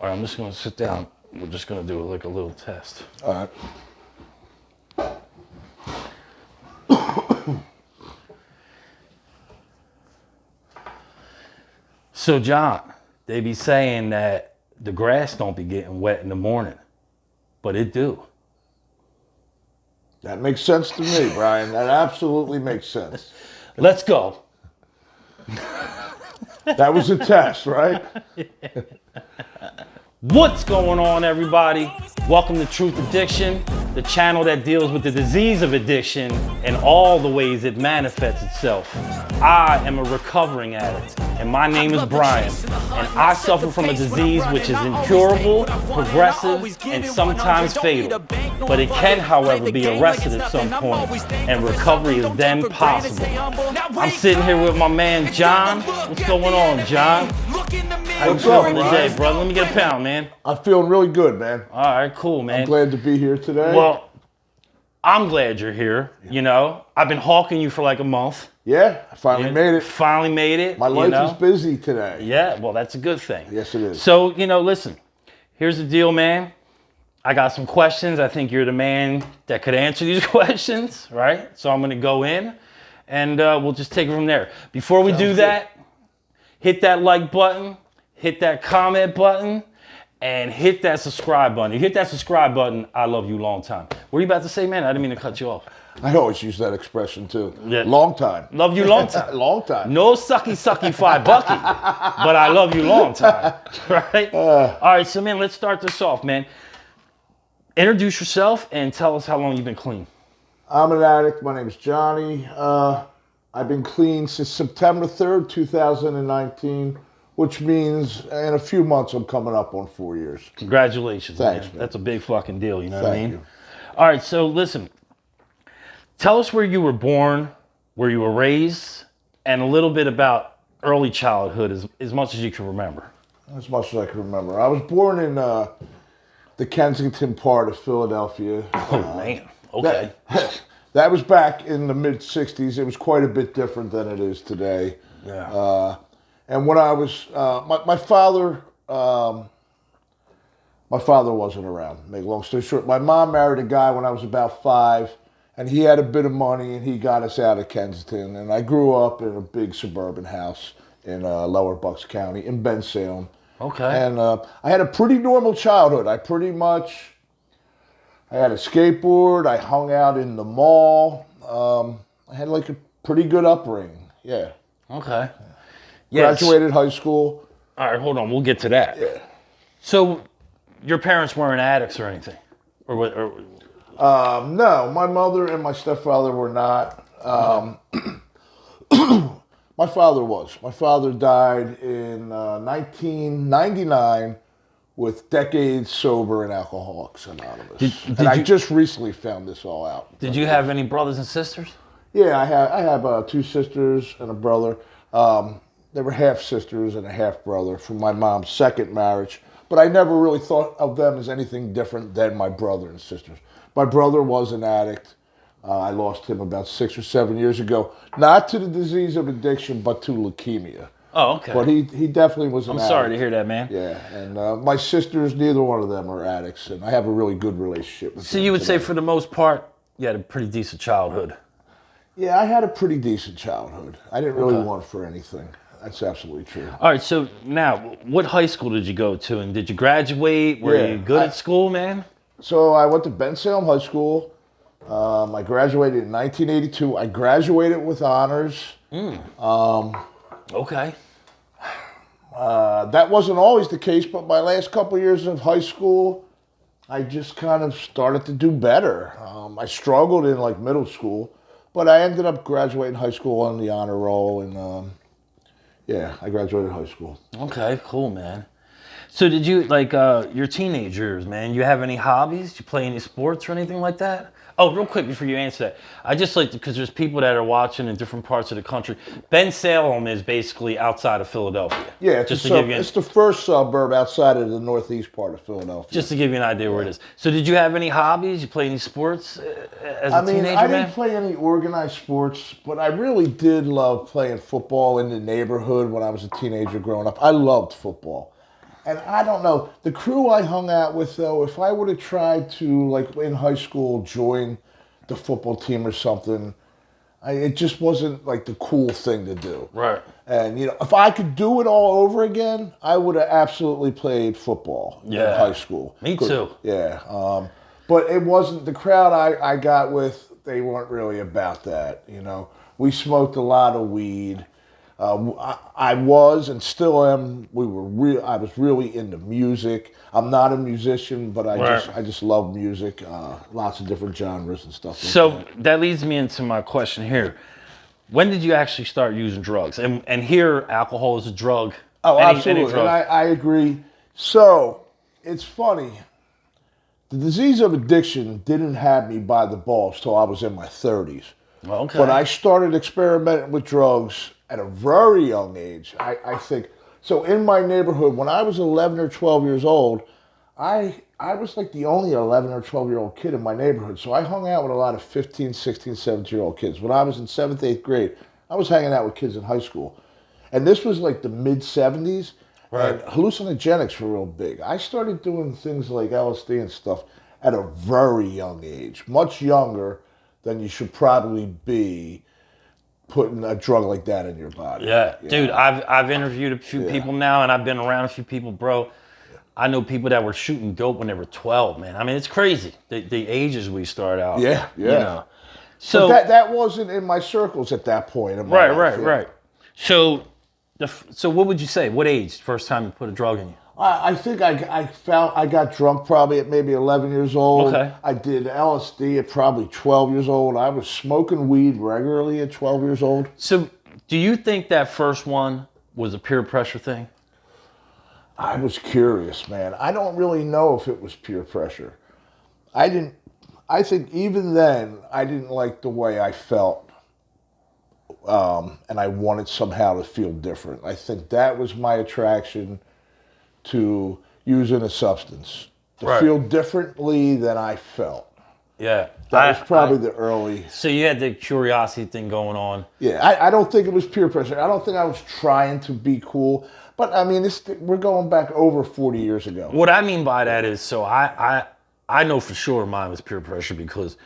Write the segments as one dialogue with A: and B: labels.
A: All right, I'm just gonna sit down. We're just gonna do like a little test.
B: All right.
A: So, John, they be saying that the grass don't be getting wet in the morning, but it do.
B: That makes sense to me, Brian. That absolutely makes sense.
A: Let's go.
B: That was a test, right?
A: What's going on, everybody? Welcome to TruthAddiction, the channel that deals with the disease of addiction and all the ways it manifests itself. I am a recovering addict, and my name is Brian, and I suffer from a disease which is incurable, progressive, and sometimes fatal. But it can, however, be arrested at some point, and recovery is then possible. I'm sitting here with my man, John. What's going on, John? How you feeling today, brother? Let me get a pound, man.
B: I'm feeling really good, man.
A: All right, cool, man.
B: I'm glad to be here today.
A: Well, I'm glad you're here. You know, I've been hawking you for like a month.
B: Yeah, I finally made it.
A: Finally made it.
B: My life is busy today.
A: Yeah, well, that's a good thing.
B: Yes, it is.
A: So, listen, here's the deal, man. I got some questions. I think you're the man that could answer these questions, right? So I'm going to go in, and we'll just take it from there. Before we do that, hit that like button, hit that comment button, and hit that subscribe button. You hit that subscribe button, I love you long time. What are you about to say, man? I didn't mean to cut you off.
B: I always use that expression, too.
A: Yeah.
B: Long time.
A: Love you long time.
B: Long time.
A: No sucky, sucky, fi bucky, but I love you long time, right? All right, so, man, let's start this off, man. Introduce yourself and tell us how long you've been clean.
B: I'm an addict. My name is Johnny. I've been clean since September 3rd, 2019, which means in a few months I'm coming up on 4 years.
A: Congratulations,
B: Thanks,
A: man.
B: man.
A: That's a big fucking deal, you know what I
B: Thank
A: mean?
B: you.
A: All right, so listen. Tell us where you were born, where you were raised, and a little bit about early childhood as much as you can remember.
B: As much as I can remember. I was born in the Kensington part of Philadelphia.
A: Oh, man. Okay.
B: That was back in the mid-'60s. It was quite a bit different than it is today.
A: Yeah.
B: And when I was, my father wasn't around, make a long story short. My mom married a guy when I was about 5, and he had a bit of money, and he got us out of Kensington. And I grew up in a big suburban house in Lower Bucks County, in Bensalem.
A: Okay.
B: And I had a pretty normal childhood. I had a skateboard. I hung out in the mall. I had like a pretty good upbringing. Yeah.
A: Okay. Yes.
B: Graduated high school.
A: All right, hold on. We'll get to that.
B: Yeah.
A: So, your parents weren't addicts or anything? Or what?
B: No, my mother and my stepfather were not. My father was. My father died in 1999 with decades sober in Alcoholics Anonymous. I just recently found this all out.
A: Did you have any brothers and sisters?
B: Yeah, I have 2 sisters and a brother. They were half sisters and a half brother from my mom's second marriage, but I never really thought of them as anything different than my brother and sisters. My brother was an addict. I lost him about 6 or 7 years ago, not to the disease of addiction, but to leukemia.
A: Oh, okay.
B: But he definitely was an addict.
A: I'm sorry to hear that, man.
B: Yeah, and my sisters, neither one of them are addicts, and I have a really good relationship with them.
A: So you would say
B: today.
A: for the most part, you had a pretty decent childhood.
B: Yeah, I had a pretty decent childhood. I didn't really want for anything. That's absolutely true.
A: All right, so now, what high school did you go to, and did you graduate? Were you good at school, man?
B: So I went to Bensalem High School. I graduated in 1982. I graduated with honors.
A: Okay.
B: That wasn't always the case, but my last couple years of high school, I just kind of started to do better. I struggled in like middle school, but I ended up graduating high school on the honor roll, and yeah, I graduated high school.
A: Okay, cool, man. So did you, like, your teenage years, man, you have any hobbies? Did you play any sports or anything like that? Oh, real quick before you answer that, I just like to, because there's people that are watching in different parts of the country. Bensalem is basically outside of Philadelphia.
B: Yeah,
A: it's
B: the first suburb outside of the northeast part of Philadelphia.
A: Just to give you an idea where it is. So did you have any hobbies? You play any sports as a teenager,
B: I
A: man?
B: didn't play any organized sports, but I really did love playing football in the neighborhood when I was a teenager growing up. I loved football. And I don't know, the crew I hung out with though, if I would have tried to, like in high school, join the football team or something, it just wasn't like the cool thing to do.
A: Right.
B: And you know, if I could do it all over again, I would have absolutely played football in
A: Yeah.
B: high school.
A: Me too.
B: Yeah. But it wasn't the crowd I got with. They weren't really about that. You know, we smoked a lot of weed. I was and still am. I was really into music. I'm not a musician, but I just love music. Lots of different genres and stuff. Like
A: So that leads me into my question here. When did you actually start using drugs? And here, alcohol is a drug.
B: Oh,
A: Any
B: absolutely.
A: drug.
B: And I agree. So it's funny. The disease of addiction didn't have me by the balls till I was in my 30s.
A: Okay.
B: But I started experimenting with drugs at a very young age. I think so. In my neighborhood, when I was 11 or 12 years old, I was like the only 11 or 12-year-old kid in my neighborhood. So I hung out with a lot of 15, 16, 17-year-old kids. When I was in 7th, 8th grade, I was hanging out with kids in high school. And this was like the mid-'70s.
A: Right.
B: And hallucinogenics were real big. I started doing things like LSD and stuff at a very young age, much younger than you should probably be putting a drug like that in your body.
A: Yeah. Dude, I've interviewed a few people now, and I've been around a few people, bro. I know people that were shooting dope when they were 12, man. I mean, it's crazy, the ages we start out.
B: Yeah.
A: You know?
B: So but that wasn't in my circles at that point. In my life,
A: Right. So, so what would you say? What age? First time you put a drug in you?
B: I think I got drunk probably at maybe 11 years old.
A: Okay.
B: I did LSD at probably 12 years old. I was smoking weed regularly at 12 years old.
A: So do you think that first one was a peer pressure thing?
B: I was curious, man. I don't really know if it was peer pressure. I think even then, I didn't like the way I felt. And I wanted somehow to feel different. I think that was my attraction to using a substance. To feel differently than I felt.
A: Yeah.
B: That was probably the early...
A: So you had the curiosity thing going on.
B: Yeah, I don't think it was peer pressure. I don't think I was trying to be cool. But, I mean, we're going back over 40 years ago.
A: What I mean by that is, so I know for sure mine was peer pressure because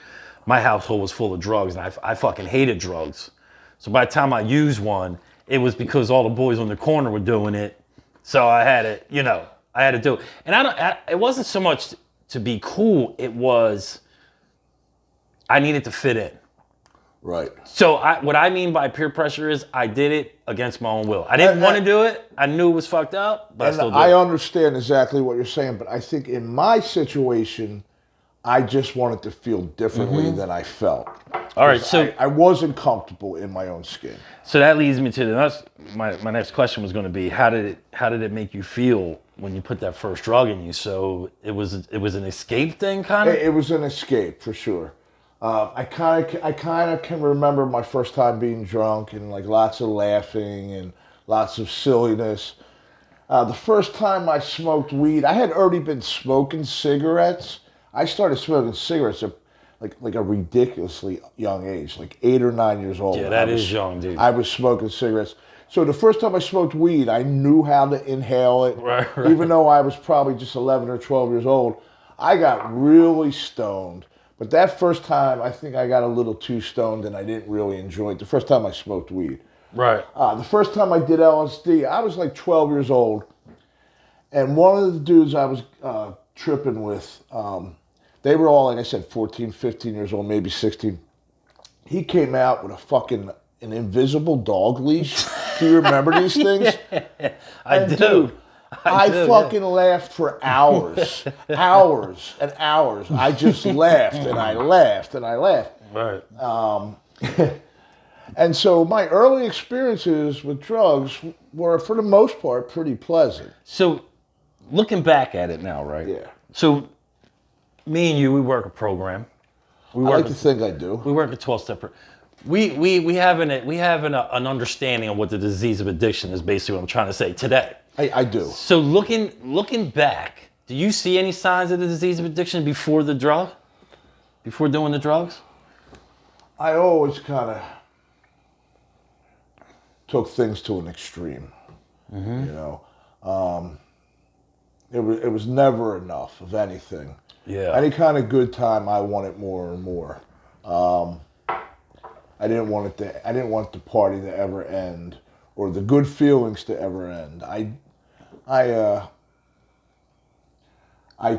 A: my household was full of drugs, and I fucking hated drugs. So by the time I used one, it was because all the boys on the corner were doing it. So I had to, I had to do it. And it wasn't so much to be cool. It was, I needed to fit in.
B: Right.
A: So what I mean by peer pressure is I did it against my own will. I didn't want to do it. I knew it was fucked up, but I still did it.
B: I understand exactly what you're saying, but I think in my situation, I just wanted to feel differently than I felt.
A: All right, so
B: I wasn't comfortable in my own skin.
A: So that leads me to the next. My next question was going to be how did it make you feel when you put that first drug in you? So it was an escape thing, kind of.
B: It was an escape for sure. I kind of can remember my first time being drunk and like lots of laughing and lots of silliness. The first time I smoked weed, I had already been smoking cigarettes. I started smoking cigarettes at like a ridiculously young age, like 8 or 9 years old.
A: Yeah, that is young, dude.
B: I was smoking cigarettes. So the first time I smoked weed, I knew how to inhale it.
A: Right.
B: Even though I was probably just 11 or 12 years old, I got really stoned. But that first time, I think I got a little too stoned and I didn't really enjoy it. The first time I smoked weed.
A: Right.
B: The first time I did LSD, I was like 12 years old. And one of the dudes I was tripping with, they were all, like I said, 14, 15 years old, maybe 16. He came out with an invisible dog leash. Do you remember these things?
A: I do.
B: Dude, I fucking laughed for hours, hours and hours. I just laughed and I laughed and I laughed.
A: Right.
B: And so my early experiences with drugs were, for the most part, pretty pleasant.
A: So looking back at it now, right?
B: Yeah.
A: So me and you, we work a program.
B: I like to think I do.
A: We work a 12-step. We have an understanding of what the disease of addiction is. Basically, what I'm trying to say today.
B: I do.
A: So looking back, do you see any signs of the disease of addiction before the drug? Before doing the drugs?
B: I always kind of took things to an extreme, you know. It was never enough of anything.
A: Yeah.
B: Any kind of good time, I wanted more and more. I didn't want the party to ever end, or the good feelings to ever end. I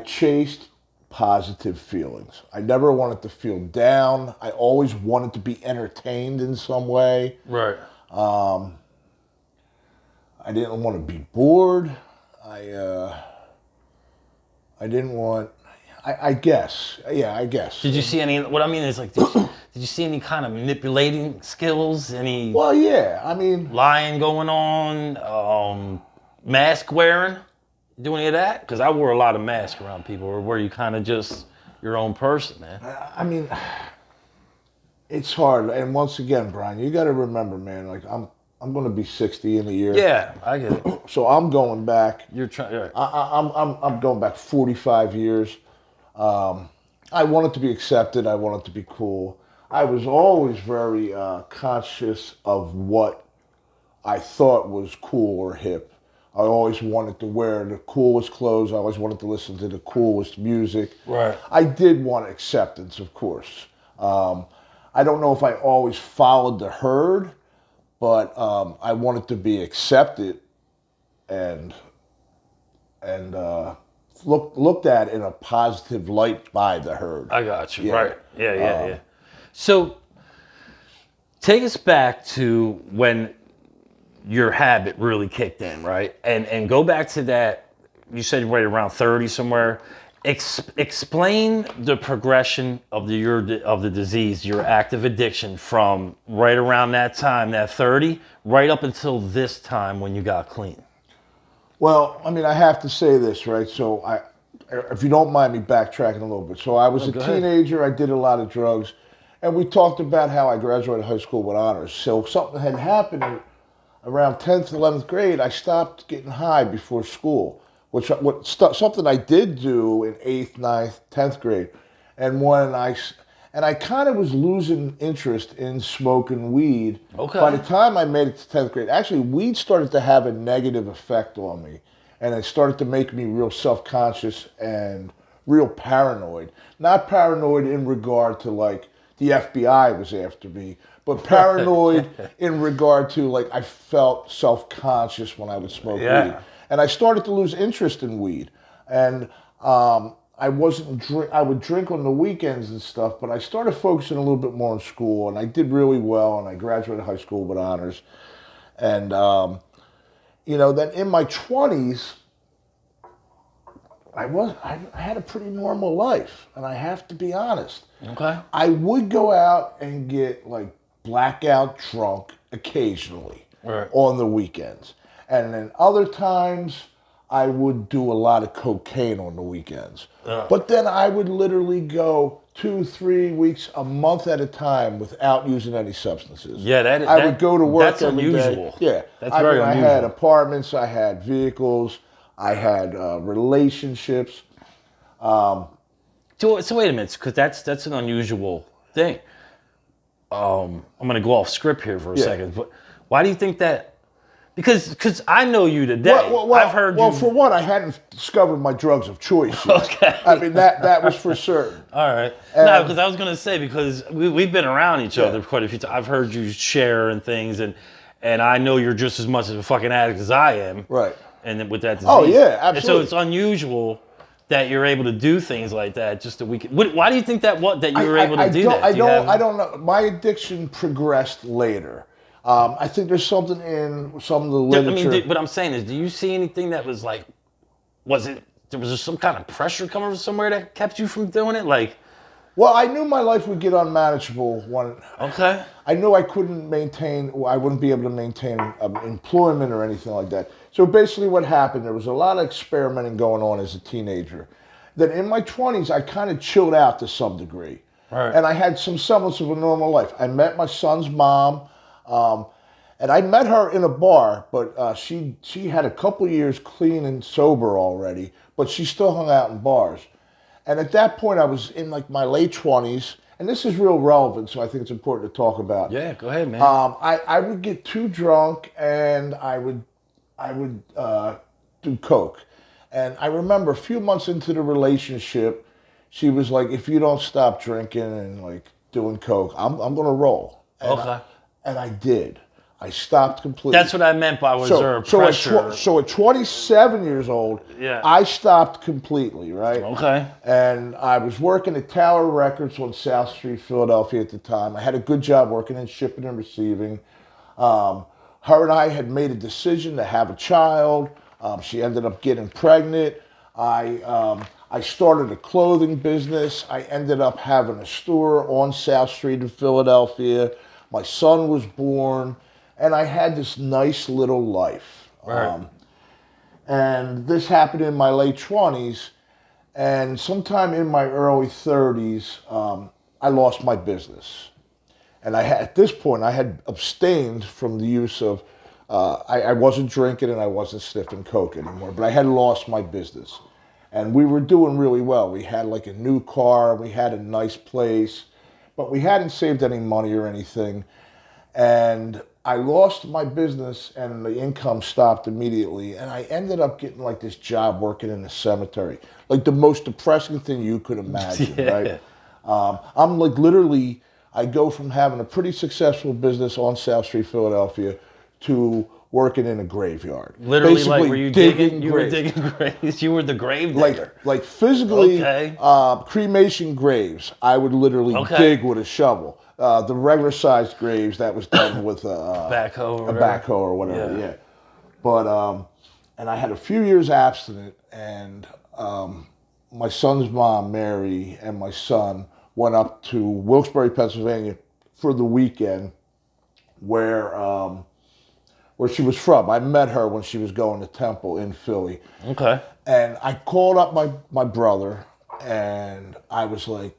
B: chased positive feelings. I never wanted to feel down. I always wanted to be entertained in some way.
A: Right.
B: I didn't want to be bored. I didn't want. I guess. Yeah, I guess.
A: Did you see any? What I mean is like, did you see any kind of manipulating skills? Any
B: Well, yeah. I mean,
A: lying going on? Mask wearing? Do any of that? Because I wore a lot of masks around people. Or were you kind of just your own person, man?
B: I mean, it's hard. And once again, Brian, you got to remember, man. Like I'm going to be 60 in a year.
A: Yeah, I get it.
B: So I'm going back.
A: You're trying. Right.
B: I'm going back 45 years. I wanted to be accepted. I wanted to be cool. I was always very conscious of what I thought was cool or hip. I always wanted to wear the coolest clothes. I always wanted to listen to the coolest music.
A: Right.
B: I did want acceptance, of course. I don't know if I always followed the herd, but I wanted to be accepted and looked at in a positive light by the herd.
A: I got you.
B: Yeah.
A: Right. Yeah. So take us back to when your habit really kicked in, right? And go back to that. You said right around 30 somewhere. Explain the progression of the disease, your active addiction, from right around that time, that 30, right up until this time when you got clean.
B: Well, I mean, I have to say this, right? So if you don't mind me backtracking a little bit. So I was a teenager. I did a lot of drugs. And we talked about how I graduated high school with honors. So something had happened around 10th, 11th grade. I stopped getting high before school, something I did do in 8th, 9th, 10th grade. And I kind of was losing interest in smoking weed.
A: Okay.
B: By the time I made it to 10th grade, actually, weed started to have a negative effect on me. And it started to make me real self-conscious and real paranoid. Not paranoid in regard to, like, the FBI was after me, but paranoid in regard to, like, I felt self-conscious when I would smoke weed. And I started to lose interest in weed. And I would drink on the weekends and stuff, but I started focusing a little bit more on school, and I did really well, and I graduated high school with honors. And, then in my 20s, I had a pretty normal life, and I have to be honest.
A: Okay.
B: I would go out and get, like, blackout drunk occasionally on the weekends. And then other times, I would do a lot of cocaine on the weekends. But then I would literally go 2-3 weeks, a month at a time without using any substances.
A: Yeah,
B: I would go to work
A: that's
B: every
A: unusual.
B: day. Yeah.
A: That's very unusual.
B: I had apartments, I had vehicles, I had relationships.
A: So wait a minute, because that's an unusual thing. I'm going to go off script here for a second, but why do you think that? Because I know you today. I've heard you.
B: Well, for one, I hadn't discovered my drugs of choice yet.
A: Okay.
B: I mean, that was for certain.
A: All right. No, because I was going to say, because we've been around each other quite a few times. I've heard you share and things, and I know you're just as much of a fucking addict as I am.
B: Right.
A: And then with that disease.
B: Oh, yeah, absolutely.
A: And so it's unusual that you're able to do things like that just a week. Why do you think that you were able to do that?
B: I don't know. My addiction progressed later. I think there's something in some of the literature.
A: I mean, what I'm saying is, do you see anything that was like, was there some kind of pressure coming from somewhere that kept you from doing it? Like,
B: well, I knew my life would get unmanageable when.
A: Okay.
B: I knew I wouldn't be able to maintain employment or anything like that. So basically what happened, there was a lot of experimenting going on as a teenager. Then in my 20s, I kind of chilled out to some degree.
A: Right.
B: And I had some semblance of a normal life. I met my son's mom. And I met her in a bar, but she had a couple years clean and sober already, but she still hung out in bars. And at that point, I was in like my late 20s, and this is real relevant, so I think it's important to talk about.
A: Yeah, go ahead, man.
B: I would get too drunk, and I would do coke. And I remember a few months into the relationship, she was like, if you don't stop drinking and like doing coke, I'm gonna roll.
A: Okay.
B: And I did. I stopped completely.
A: That's what I meant by reserve pressure.
B: So at 27 years old,
A: Yeah.
B: I stopped completely, right?
A: Okay.
B: And I was working at Tower Records on South Street, Philadelphia at the time. I had a good job working in shipping and receiving. Her and I had made a decision to have a child. She ended up getting pregnant. I started a clothing business. I ended up having a store on South Street in Philadelphia. My son was born, and I had this nice little life.
A: Right.
B: And this happened in my late 20s, and sometime in my early 30s, I lost my business. And at this point, I had abstained from the use of, I wasn't drinking and I wasn't sniffing coke anymore, but I had lost my business. And we were doing really well. We had like a new car, we had a nice place, but we hadn't saved any money or anything. And I lost my business and the income stopped immediately. And I ended up getting like this job working in a cemetery. Like the most depressing thing you could imagine, right? I'm like literally, I go from having a pretty successful business on South Street, Philadelphia, to working in a graveyard.
A: Literally,
B: basically,
A: like, were you digging? You were digging graves. You were the grave digger.
B: Like physically,
A: Okay.
B: Cremation graves. I would literally dig with a shovel. The regular sized graves that was done with
A: Backhoe.
B: a backhoe or whatever. Yeah. But and I had a few years abstinent, and my son's mom, Mary, and my son went up to Wilkes-Barre, Pennsylvania for the weekend, where she was from. I met her when she was going to Temple in Philly.
A: Okay.
B: And I called up my brother, and I was like,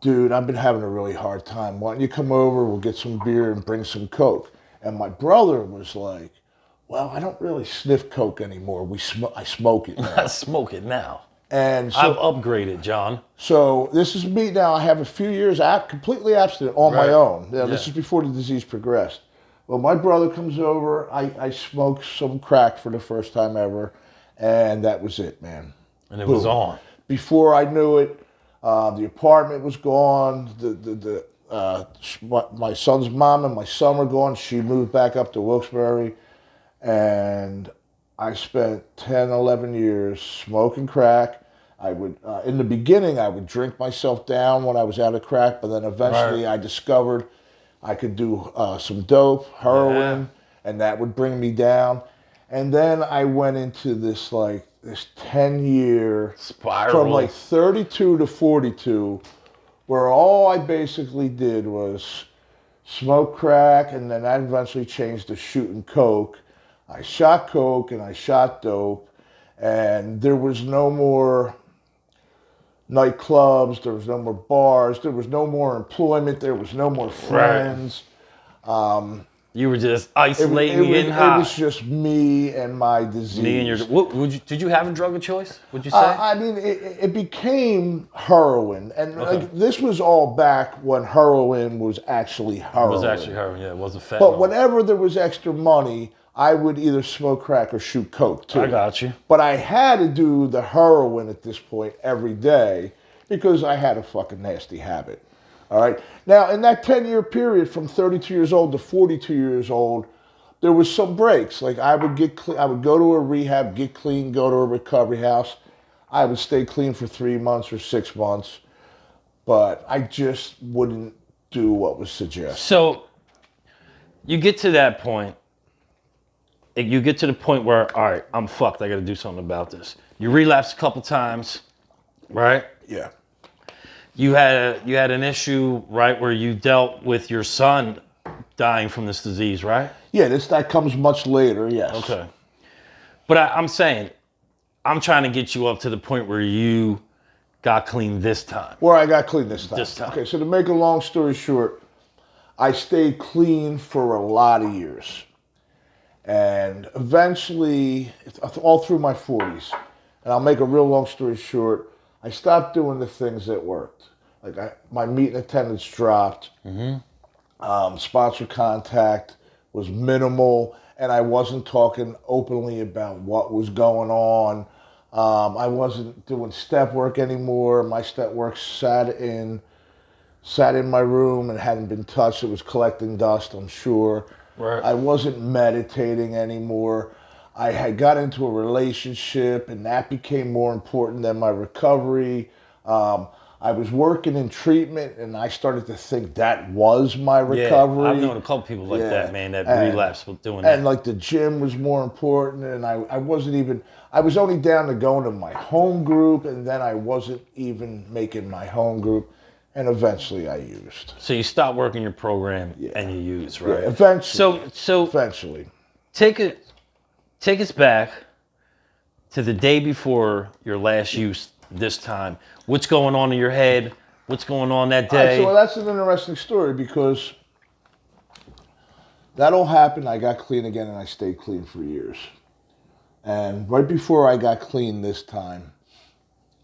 B: dude, I've been having a really hard time. Why don't you come over, we'll get some beer and bring some coke. And my brother was like, well, I don't really sniff coke anymore. I smoke it now.
A: I smoke it now.
B: And so,
A: I've upgraded, John.
B: So this is me now. I have a few years completely abstinent on my own. This is before the disease progressed. Well, my brother comes over. I smoked some crack for the first time ever, and that was it, man.
A: And it was on.
B: Before I knew it, the apartment was gone. My son's mom and my son were gone. She moved back up to Wilkes-Barre, and I spent 10, 11 years smoking crack. I would, in the beginning, I would drink myself down when I was out of crack, but then eventually I discovered I could do some dope, heroin, and that would bring me down. And then I went into this 10-year
A: spiral
B: from like 32 to 42, where all I basically did was smoke crack, and then that eventually changed to shooting coke. I shot coke and I shot dope, and there was no more nightclubs, there was no more bars, there was no more employment, there was no more friends.
A: You were just isolating getting high.
B: It was just me and my disease.
A: Me and your. Did you have a drug of choice? Would you say?
B: I mean, it became heroin, and like this was all back when heroin was actually heroin.
A: It was actually heroin. Yeah, it wasn't fentanyl.
B: But whenever there was extra money, I would either smoke crack or shoot coke too.
A: I got you.
B: But I had to do the heroin at this point every day because I had a fucking nasty habit. All right. Now, in that 10-year period from 32 years old to 42 years old, there was some breaks. Like I would I would go to a rehab, get clean, go to a recovery house. I would stay clean for 3 months or 6 months, but I just wouldn't do what was suggested.
A: So you get to that point. You get to the point where, all right, I'm fucked. I got to do something about this. You relapse a couple times, right?
B: Yeah.
A: You had an issue, right, where you dealt with your son dying from this disease, right?
B: Yeah, that comes much later, yes.
A: Okay. But I'm saying, I'm trying to get you up to the point where you got clean this time.
B: Where I got clean this time.
A: This time.
B: Okay, so to make a long story short, I stayed clean for a lot of years. And eventually, all through my 40s, and I'll make a real long story short, I stopped doing the things that worked. Like my meeting attendance dropped. Sponsor contact was minimal, and I wasn't talking openly about what was going on. I wasn't doing step work anymore. My step work sat in my room and hadn't been touched. It was collecting dust, I'm sure.
A: Right.
B: I wasn't meditating anymore. I had got into a relationship, and that became more important than my recovery. I was working in treatment, and I started to think that was my recovery.
A: Yeah, I've known a couple people like that, man, that relapse with doing
B: And
A: that.
B: like the gym was more important, and I wasn't even, I was only down to going to my home group, and then I wasn't even making my home group, and eventually I used.
A: So you stop working your program and you use, right?
B: Yeah, eventually.
A: So
B: Eventually.
A: take us back to the day before your last use this time. What's going on in your head? What's going on that
B: All right,
A: day?
B: so that's an interesting story because that all happened. I got clean again, and I stayed clean for years. And right before I got clean this time,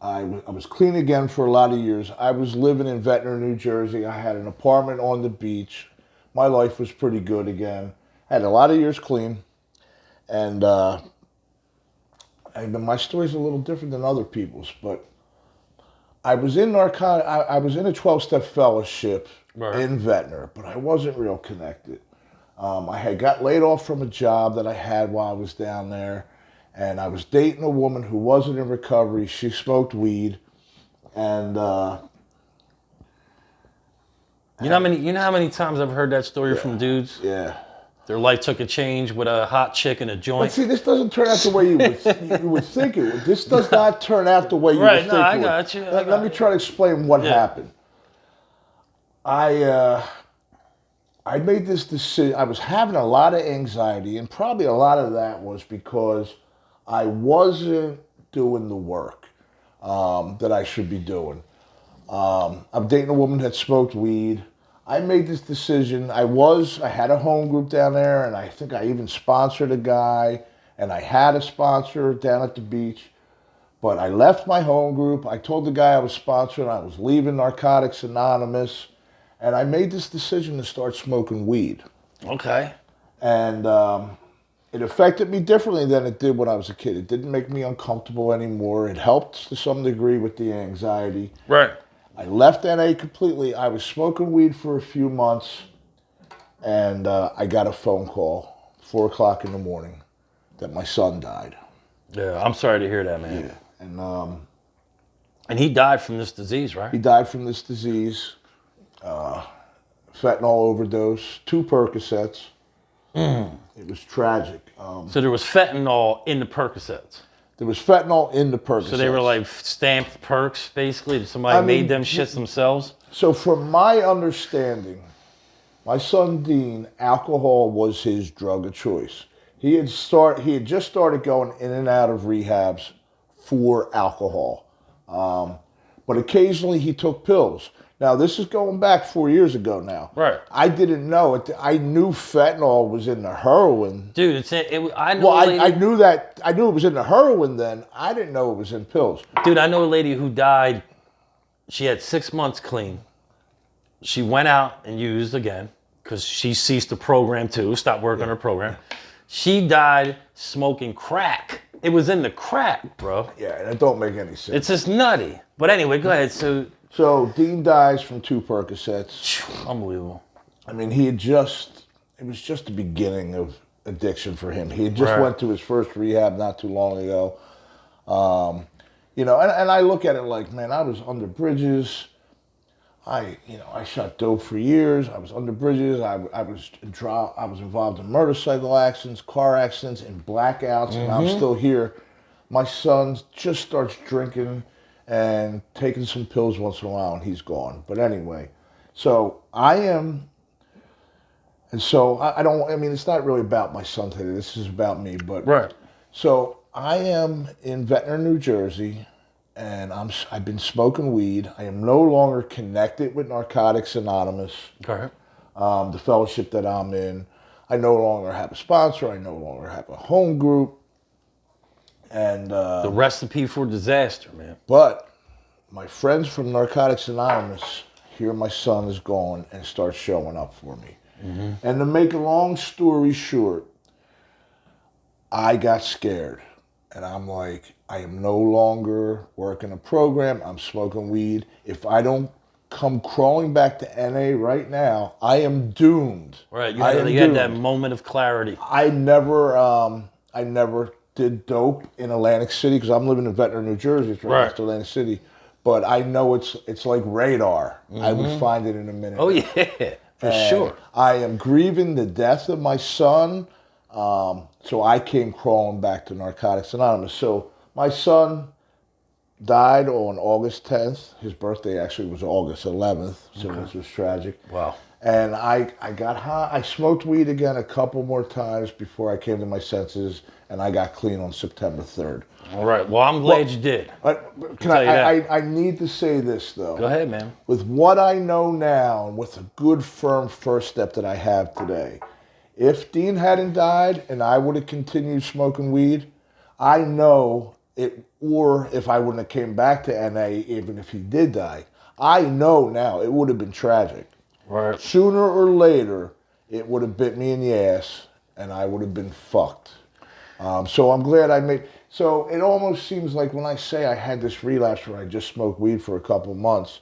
B: I was clean again for a lot of years. I was living in Ventnor, New Jersey. I had an apartment on the beach. My life was pretty good again. I had a lot of years clean. And my story's a little different than other people's, but I was in narcotic. I was in a 12-step fellowship in Ventnor, but I wasn't real connected. I had got laid off from a job that I had while I was down there, and I was dating a woman who wasn't in recovery. She smoked weed, and
A: you know how many times I've heard that story from dudes?
B: yeah.
A: Their life took a change with a hot chick and a
B: But
A: joint.
B: see, this doesn't turn out the way you would think it would. This does not turn out the way you would think it would.
A: I got you.
B: Let me try to explain what happened. I made this decision. I was having a lot of anxiety, and probably a lot of that was because I wasn't doing the work that I should be doing. I'm dating a woman that smoked weed. I made this decision. I had a home group down there, and I think I even sponsored a guy, and I had a sponsor down at the beach. But I left my home group. I told the guy I was sponsoring I was leaving Narcotics Anonymous, and I made this decision to start smoking weed.
A: Okay.
B: And it affected me differently than it did when I was a kid. It didn't make me uncomfortable anymore. It helped to some degree with the anxiety.
A: Right.
B: I left NA completely. I was smoking weed for a few months, and I got a phone call, 4 o'clock in the morning, that my son died.
A: Yeah, I'm sorry to hear that, man.
B: Yeah,
A: And he died from this disease, right?
B: he died from this disease, fentanyl overdose, 2 Percocets. It was tragic.
A: So there was fentanyl in the Percocets.
B: There was fentanyl in the Percocets.
A: So they were like stamped perks, basically. Somebody made them shits themselves.
B: So from my understanding, my son Dean, alcohol was his drug of choice. He had just started going in and out of rehabs for alcohol. But occasionally he took pills. Now, this is going back 4 years ago now.
A: Right.
B: I didn't know it. I knew fentanyl was in the heroin.
A: Dude, I know
B: Well,
A: a lady.
B: I knew that. I knew it was in the heroin then. I didn't know it was in pills.
A: Dude, I know a lady who died. She had 6 months clean. She went out and used again because she ceased the program too, stopped working on her program. She died smoking crack. It was in the crack, bro.
B: Yeah, and it don't make any sense.
A: It's just nutty. But anyway, go ahead.
B: So Dean dies from 2 Percocets.
A: Unbelievable.
B: I mean, it was just the beginning of addiction for him. He had just went to his first rehab not too long ago. And I look at it like, man, I was under bridges. I shot dope for years. I was under bridges. I was involved in motorcycle accidents, car accidents, and blackouts, and I'm still here. My son just starts drinking and taking some pills once in a while, and he's gone. But anyway, so I am, and so I don't. I mean, it's not really about my son today. This is about me. But
A: Right.
B: So I am in Ventnor, New Jersey, and I've been smoking weed. I am no longer connected with Narcotics Anonymous,
A: Okay.
B: the fellowship that I'm in. I no longer have a sponsor. I no longer have a home group. And
A: The recipe for disaster, man.
B: but my friends from Narcotics Anonymous hear my son is gone and start showing up for me. And to make a long story short, I got scared. and I'm like, I am no longer working a program. I'm smoking weed. If I don't come crawling back to NA right now, I am doomed.
A: Right. You
B: I
A: had,
B: am
A: you had that
B: doomed.
A: moment of clarity.
B: I never did dope in Atlantic City because I'm living in Ventnor, New Jersey. It's right next to Atlantic City. But I know it's like radar. I would find it in a minute.
A: Oh, yeah, for
B: And
A: sure.
B: I am grieving the death of my son. So I came crawling back to Narcotics Anonymous. So my son died on August 10th. His birthday actually was August 11th, so this was tragic.
A: Wow.
B: And I got high. I smoked weed again a couple more times before I came to my senses, and I got clean on September 3rd.
A: All right. Well, I'm glad you did.
B: I need to say this, though.
A: Go ahead, man.
B: With what I know now, and with a good, firm first step that I have today, if Dean hadn't died and I would have continued smoking weed, I know it, or if I wouldn't have came back to NA, even if he did die, I know now it would have been tragic.
A: Right.
B: Sooner or later, it would have bit me in the ass, and I would have been fucked. So I'm glad I made. So it almost seems like when I say I had this relapse where I just smoked weed for a couple months,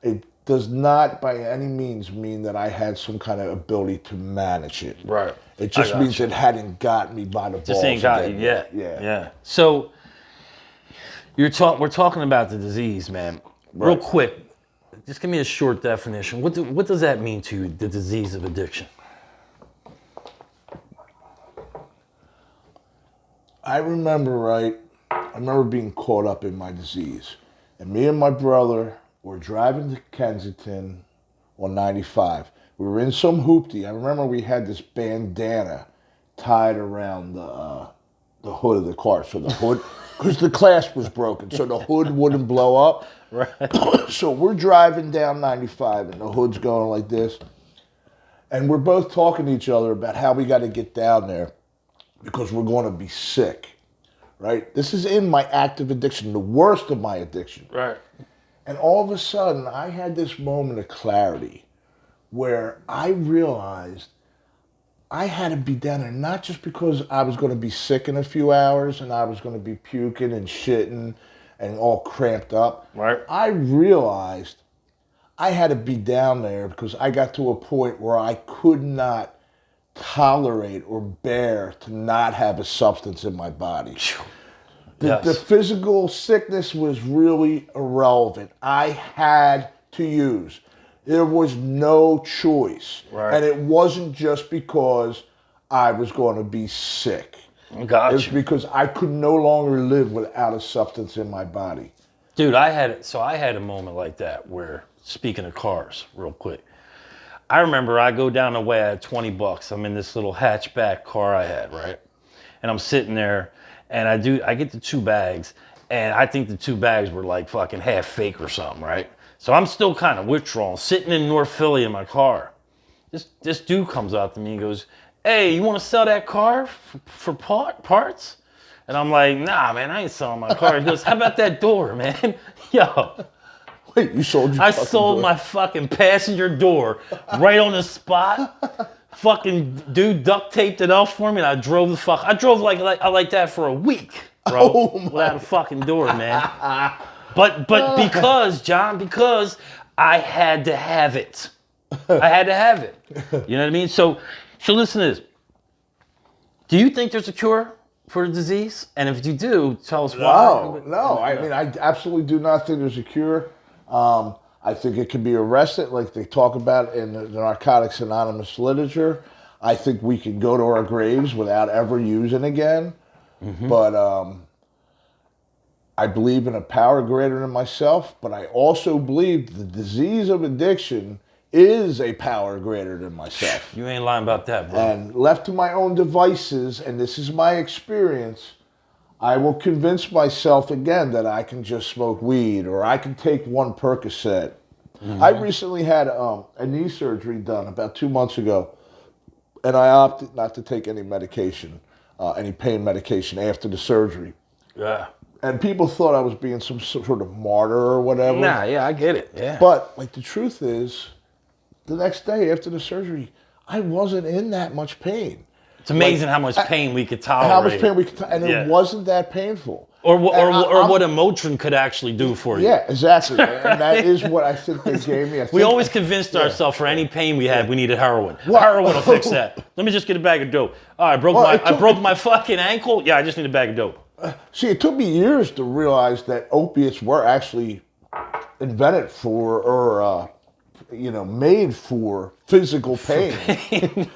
B: it does not by any means mean that I had some kind of ability to manage it.
A: Right.
B: It just means it hadn't got me by the balls.
A: Just ain't got you yet. Yeah. So we're talking about the disease, man. Real quick, just give me a short definition. What does that mean to you, the disease of addiction?
B: I remember being caught up in my disease. And me and my brother were driving to Kensington on 95. We were in some hoopty. I remember we had this bandana tied around the hood of the car. So the hood, because the clasp was broken, so the hood wouldn't blow up.
A: Right.
B: So we're driving down 95 and the hood's going like this. And we're both talking to each other about how we got to get down there because we're going to be sick, right? This is in my active addiction, the worst of my addiction.
A: Right.
B: And all of a sudden, I had this moment of clarity where I realized I had to be down there, not just because I was going to be sick in a few hours and I was going to be puking and shitting and all cramped up.
A: Right.
B: I realized I had to be down there because I got to a point where I could not tolerate or bear to not have a substance in my body. The physical sickness was really irrelevant. I had to use. There was no choice.
A: Right.
B: And it wasn't just because I was going to be sick.
A: Gotcha.
B: It was because I could no longer live without a substance in my body.
A: Dude, I had a moment like that where, speaking of cars, real quick, I remember I go down the way, I had $20. I'm in this little hatchback car I had, right? And I'm sitting there, and I get the 2 bags, and I think the 2 bags were like fucking half fake or something, right? So I'm still kind of withdrawing, sitting in North Philly in my car. This dude comes up to me and goes, "Hey, you want to sell that car for parts?" And I'm like, "Nah, man, I ain't selling my car." He goes, "How about that door, man?" Yo.
B: Wait, you sold your
A: I sold my fucking passenger door right on the spot. Fucking dude duct taped it up for me, and I drove like that for a week, bro, without a fucking door, man. But because I had to have it. I had to have it. You know what I mean? So listen to this. Do you think there's a cure for the disease? And if you do, tell us why.
B: No. I mean, I absolutely do not think there's a cure. I think it can be arrested, like they talk about in the Narcotics Anonymous literature. I think we can go to our graves without ever using again. Mm-hmm. But I believe in a power greater than myself, but I also believe the disease of addiction is a power greater than myself.
A: You ain't lying about that, bro.
B: And left to my own devices, and this is my experience, I will convince myself again that I can just smoke weed or I can take 1 Percocet. Mm-hmm. I recently had a knee surgery done about 2 months ago, and I opted not to take any medication, any pain medication after the surgery.
A: Yeah.
B: And people thought I was being some sort of martyr or whatever.
A: Nah, yeah, I get it. Yeah.
B: But like the truth is, the next day after the surgery, I wasn't in that much pain.
A: It's amazing how much pain we could tolerate.
B: How much pain we could, and it wasn't that painful.
A: Or what a Motrin could actually do for you.
B: Yeah, exactly. And that is what I think they gave me.
A: We always convinced ourselves for any pain we had, we needed heroin. Heroin will fix that. Let me just get a bag of dope. Oh, I broke my fucking ankle. Yeah, I just need a bag of dope.
B: See, it took me years to realize that opiates were actually invented for, or made for physical pain.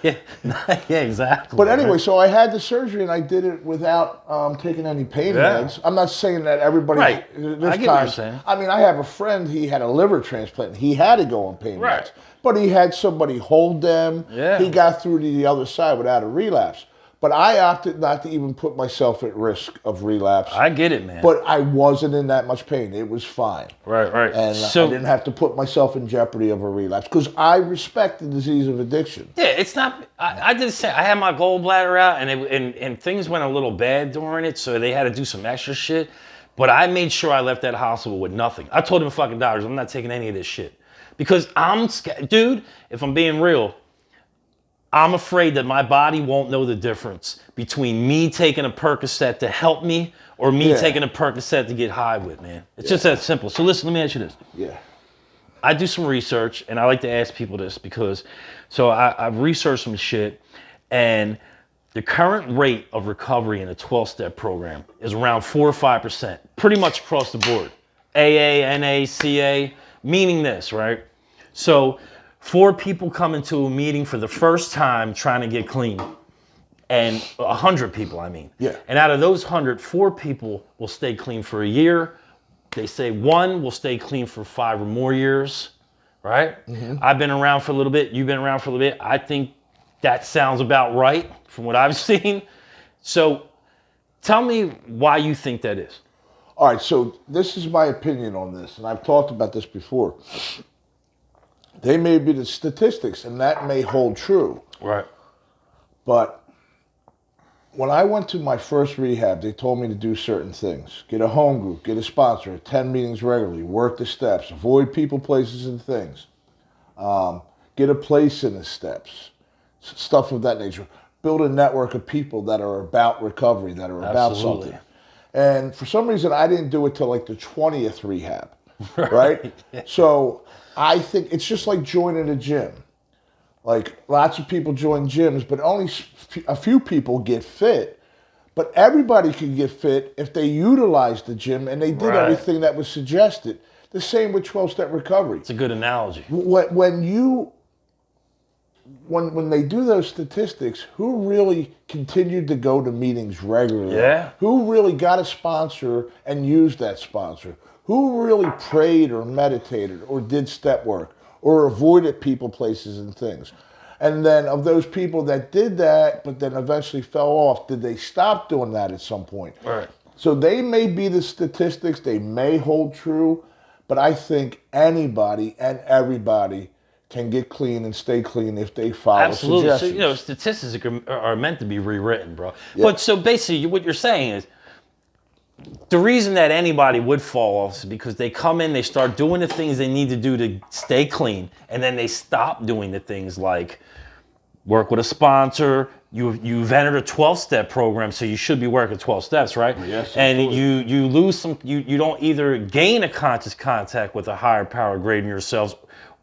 A: Yeah, exactly.
B: But anyway, so I had the surgery and I did it without taking any pain meds. I'm not saying that everybody.
A: Right. I get what you're saying.
B: I mean, I have a friend. He had a liver transplant. And he had to go on pain meds, but he had somebody hold them.
A: Yeah.
B: He got through to the other side without a relapse. But I opted not to even put myself at risk of relapse.
A: I get it, man.
B: But I wasn't in that much pain. It was fine.
A: Right.
B: And I didn't have to put myself in jeopardy of a relapse because I respect the disease of addiction.
A: Yeah, it's not. I did say I had my gallbladder out, and things went a little bad during it, so they had to do some extra shit. But I made sure I left that hospital with nothing. I told them fucking doctors, I'm not taking any of this shit because I'm scared, dude. If I'm being real, I'm afraid that my body won't know the difference between me taking a Percocet to help me or me taking a Percocet to get high with, man. It's just that simple. So listen, let me ask you this.
B: Yeah.
A: I do some research, and I like to ask people this because, I've researched some shit, and the current rate of recovery in a 12-step program is around 4 or 5%, pretty much across the board. AA, NA, CA, meaning this, right? So 4 people come into a meeting for the first time trying to get clean. And 100 people, I mean.
B: Yeah.
A: And out of those 100, 4 people will stay clean for a year. They say 1 will stay clean for 5 or more years, right? Mm-hmm. I've been around for a little bit. You've been around for a little bit. I think that sounds about right from what I've seen. So tell me why you think that is.
B: All right, so this is my opinion on this, and I've talked about this before. They may be the statistics, and that may hold true.
A: Right.
B: But when I went to my first rehab, they told me to do certain things. Get a home group, get a sponsor, attend meetings regularly, work the steps, avoid people, places, and things. Get a place in the steps, stuff of that nature. Build a network of people that are about recovery, that are about something. And for some reason, I didn't do it till like the 20th rehab, right? So I think it's just like joining a gym. Like lots of people join gyms, but only a few people get fit. But everybody can get fit if they utilize the gym and they did everything that was suggested. The same with 12-step recovery.
A: It's a good analogy.
B: When they do those statistics, who really continued to go to meetings regularly?
A: Yeah.
B: Who really got a sponsor and used that sponsor? Who really prayed or meditated or did step work or avoided people, places, and things? And then of those people that did that, but then eventually fell off, did they stop doing that at some point?
A: Right.
B: So they may be the statistics, they may hold true, but I think anybody and everybody can get clean and stay clean if they follow suggestions.
A: So, statistics are meant to be rewritten, bro. Yeah. But so basically what you're saying is, the reason that anybody would fall off is because they come in, they start doing the things they need to do to stay clean, and then they stop doing the things like work with a sponsor. You've entered a 12-step program, so you should be working 12 steps, right?
B: Yes.
A: And you lose some. You don't either gain a conscious contact with a higher power greater than yourselves,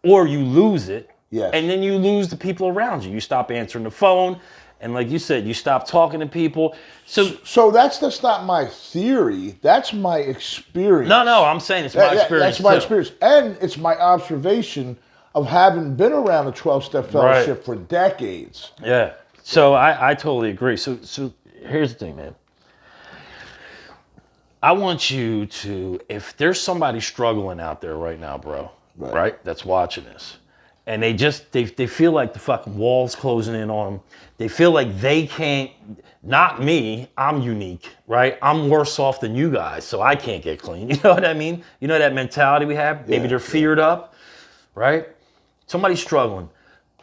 A: or you lose it.
B: Yes.
A: And then you lose the people around you. You stop answering the phone. And like you said, you stop talking to people. So
B: that's just not my theory. That's my experience.
A: No, I'm saying it's my experience.
B: That's my experience. And it's my observation of having been around the 12-step fellowship for decades.
A: Yeah. So I totally agree. So here's the thing, man. I want you to, if there's somebody struggling out there right now, bro, right that's watching this, and they feel like the fucking wall's closing in on them. They feel like they can't, not me, I'm unique, right? I'm worse off than you guys, so I can't get clean. You know what I mean? You know that mentality we have? Maybe they're feared up, right? Somebody's struggling.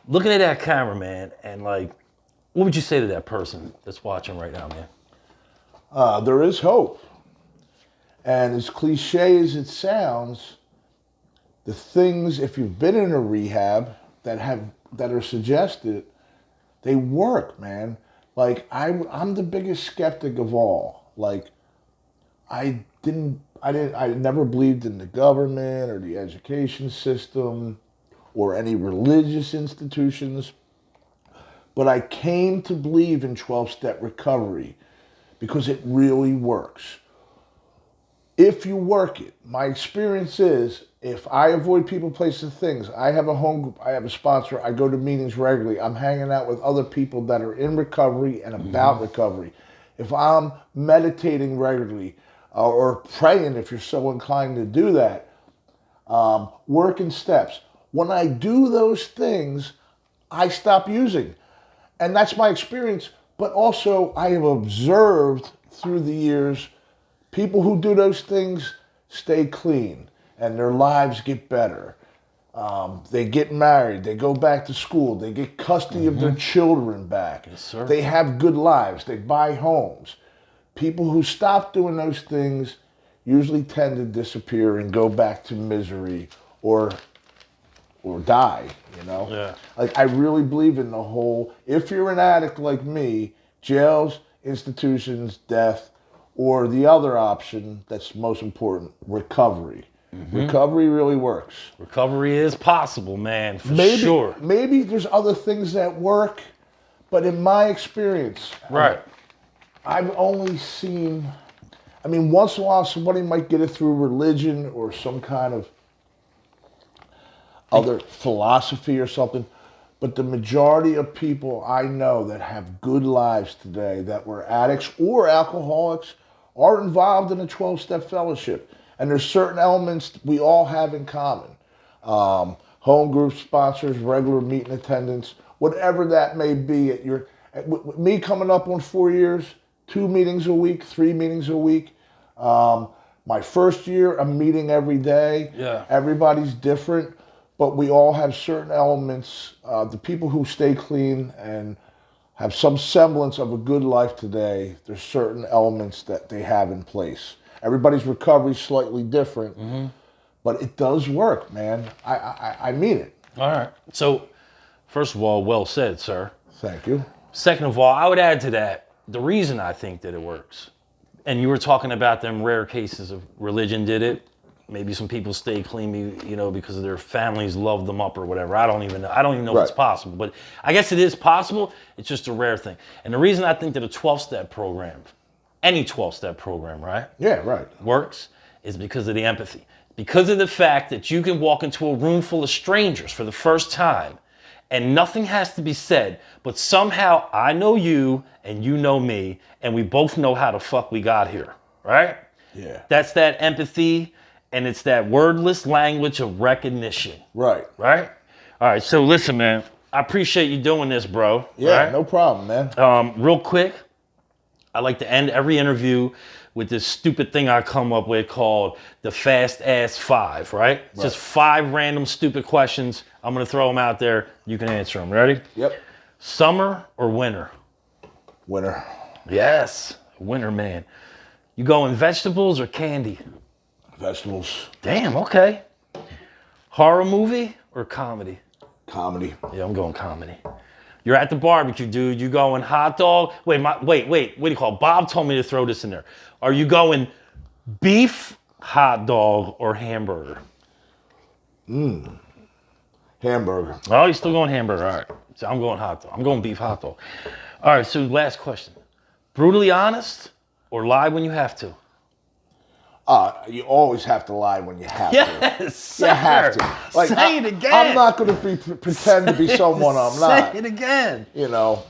A: Looking at that camera, man, and like, what would you say to that person that's watching right now, man?
B: There is hope. And as cliche as it sounds, the things, if you've been in a rehab that are suggested, they work, man. Like I'm the biggest skeptic of all. Like I never believed in the government or the education system or any religious institutions, but I came to believe in 12-step recovery because it really works. If you work it, my experience is if I avoid people, places, things, I have a home group, I have a sponsor, I go to meetings regularly, I'm hanging out with other people that are in recovery and about recovery. If I'm meditating regularly or praying, if you're so inclined to do that, working steps. When I do those things, I stop using. And that's my experience. But also, I have observed through the years people who do those things stay clean and their lives get better. They get married, they go back to school, they get custody of their children back.
A: Yes, sir.
B: They have good lives, they buy homes. People who stop doing those things usually tend to disappear and go back to misery or die, you know?
A: Yeah.
B: Like, I really believe in the whole, if you're an addict like me, jails, institutions, death, or the other option that's most important, recovery. Recovery really works.
A: Recovery is possible, man, for
B: Maybe,
A: sure.
B: Maybe there's other things that work, but in my experience,
A: Right.
B: I've only seen, I mean, once in a while somebody might get it through religion or some kind of other philosophy or something, but the majority of people I know that have good lives today that were addicts or alcoholics are involved in a 12-step fellowship. And there's certain elements we all have in common. Home group sponsors, regular meeting attendance, whatever that may be. With me coming up on 4 years, 2 meetings a week, 3 meetings a week. My first year, a meeting every day.
A: Yeah.
B: Everybody's different, but we all have certain elements. The people who stay clean and have some semblance of a good life today, there's certain elements that they have in place. Everybody's recovery is slightly different, but it does work, man. I mean it.
A: All right. So, first of all, well said, sir.
B: Thank you.
A: Second of all, I would add to that the reason I think that it works. And you were talking about them rare cases of religion did it. Maybe some people stay clean, you know, because their families love them up or whatever. I don't even know. I don't even know if it's possible. But I guess it is possible. It's just a rare thing. And the reason I think that a 12-step program, any 12-step program, right?
B: Yeah, right.
A: Works is because of the empathy. Because of the fact that you can walk into a room full of strangers for the first time and nothing has to be said, but somehow I know you and you know me and we both know how the fuck we got here, right?
B: Yeah.
A: That's that empathy and it's that wordless language of recognition.
B: Right.
A: Right? All right, so listen, man, I appreciate you doing this, bro.
B: Yeah,
A: right?
B: no problem, man.
A: Real quick, I like to end every interview with this stupid thing I come up with called the Fast Ass 5, right? It's just 5 random stupid questions. I'm going to throw them out there. You can answer them. Ready?
B: Yep.
A: Summer or winter?
B: Winner.
A: Yes, winter, man. You going vegetables or candy?
B: Vegetables.
A: Damn, okay. Horror movie or comedy?
B: Comedy.
A: Yeah, I'm going comedy. You're at the barbecue, dude. You going hot dog? Wait, what do you call it? Bob told me to throw this in there. Are you going beef, hot dog, or hamburger?
B: Hamburger.
A: Oh, you're still going hamburger. All right. So I'm going hot dog. I'm going beef hot dog. All right, so last question. Brutally honest or lie when you have to?
B: You always have to lie when you have to.
A: Yes, sir.
B: You have to. Like,
A: Say it again.
B: I'm not going to pretend to be someone I'm not.
A: Say it again.
B: You know.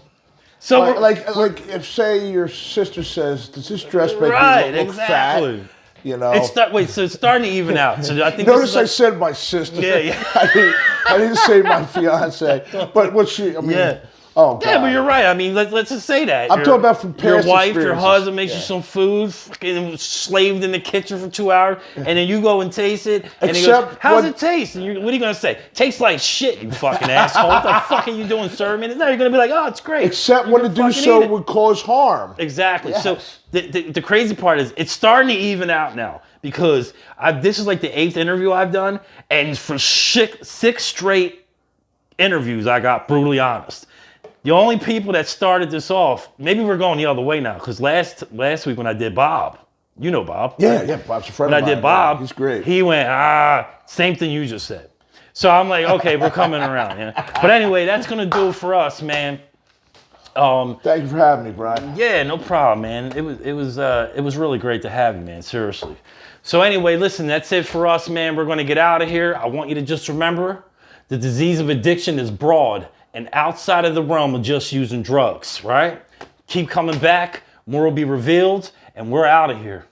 A: So
B: like if say your sister says, "Does this dress make
A: right,
B: me look
A: exactly.
B: fat?" You know.
A: So it's starting to even out. So I think
B: Notice I said my sister.
A: Yeah.
B: I didn't say my fiance. But what she? I mean.
A: Yeah.
B: Oh God.
A: Yeah, but you're right. I mean, let's just say that.
B: I'm talking about from
A: your
B: past
A: wife, your
B: experiences.
A: husband makes you some food, fucking slaved in the kitchen for 2 hours, and then you go and taste it, and he goes, "How's it taste?" And what are you gonna say? Tastes like shit, you fucking asshole. What the fuck are you doing serving it? No, you're gonna be like, "Oh, it's great."
B: Except when to do so would cause harm.
A: Exactly.
B: Yes.
A: So the crazy part is it's starting to even out now because this is like the 8th interview I've done, and for 6 straight interviews I got brutally honest. The only people that started this off, maybe we're going the other way now, because last week when I did Bob, you know Bob.
B: Yeah, Bob's a friend
A: When
B: of
A: I
B: mine.
A: did Bob,
B: Yeah, he's great.
A: he went, same thing you just said. So I'm like, okay, we're coming around. Yeah. But anyway, that's gonna do it for us, man.
B: Thank you for having me, Brian.
A: Yeah, no problem, man. It was really great to have you, man. Seriously. So anyway, listen, that's it for us, man. We're gonna get out of here. I want you to just remember, the disease of addiction is broad and outside of the realm of just using drugs, right? Keep coming back. More will be revealed, and we're out of here.